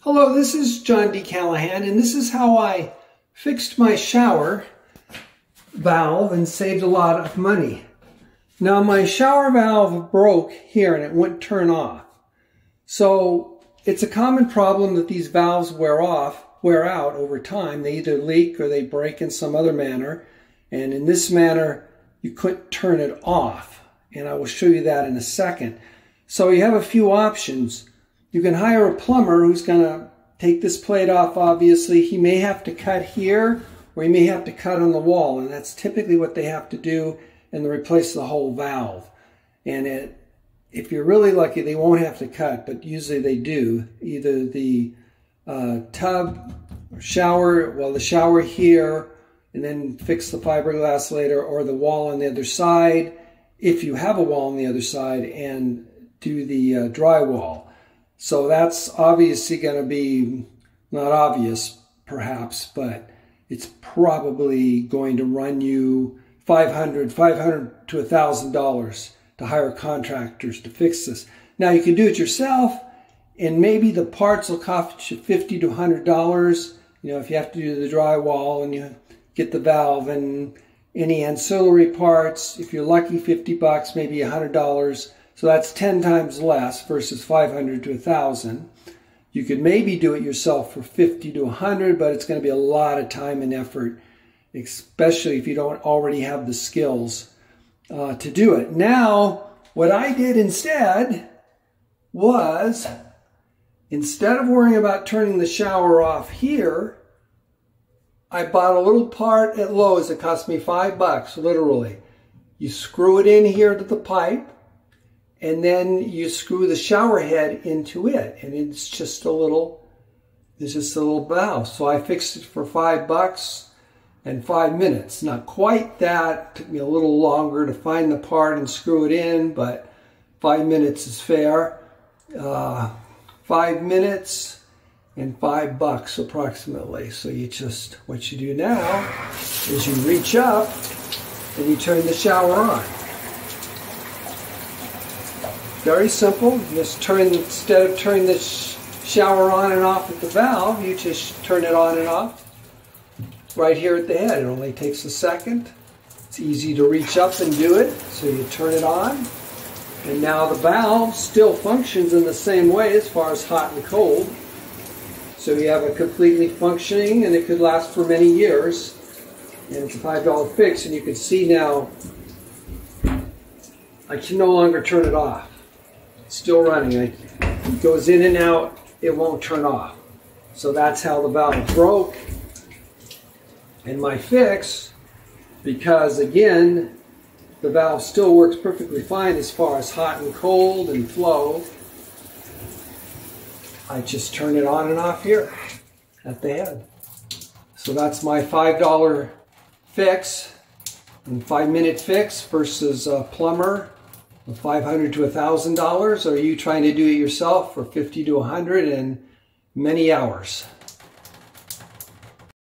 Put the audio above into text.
Hello, this is John D. Callahan, and this is how I fixed my shower valve and saved a lot of money. Now, my shower valve broke here and it wouldn't turn off. So it's a common problem that these valves wear out over time. They either leak or they break in some other manner. And in this manner, you couldn't turn it off. And I will show you that in a second. So you have a few options. You can hire a plumber who's going to take this plate off, obviously. He may have to cut here, or he may have to cut on the wall, and that's typically what they have to do, and they replace the whole valve. And if you're really lucky, they won't have to cut, but usually they do. Either the tub, or shower, well, the shower here, and then fix the fiberglass later, or the wall on the other side, if you have a wall on the other side, and do the drywall. So that's obviously going to be, not obvious perhaps, but it's probably going to run you $500 to $1,000 to hire contractors to fix this. Now you can do it yourself, and maybe the parts will cost you $50 to $100. You know, if you have to do the drywall and you get the valve and any ancillary parts, if you're lucky, 50 bucks, maybe $100. So that's 10 times less versus 500 to 1,000. You could maybe do it yourself for 50 to 100, but it's going to be a lot of time and effort, especially if you don't already have the skills to do it. Now, what I did instead was, instead of worrying about turning the shower off here, I bought a little part at Lowe's that cost me $5, literally. You screw it in here to the pipe, and then you screw the shower head into it, and it's just a little valve. So I fixed it for $5 and 5 minutes. Not quite that. It took me a little longer to find the part and screw it in, but 5 minutes is fair. 5 minutes and $5 approximately. So what you do now is you reach up and you turn the shower on. Very simple. Just instead of turning the shower on and off with the valve, you just turn it on and off right here at the head. It only takes a second. It's easy to reach up and do it. So you turn it on, and now the valve still functions in the same way as far as hot and cold. So you have a completely functioning, and it could last for many years. And it's a $5 fix, and you can see now I can no longer turn it off. It's still running. It goes in and out. It won't turn off. So that's how the valve broke. And my fix, because again, the valve still works perfectly fine as far as hot and cold and flow, I just turn it on and off here at the head. So that's my $5 fix and 5-minute fix versus a plumber. $500 to $1,000, or are you trying to do it yourself for 50 to 100 and many hours?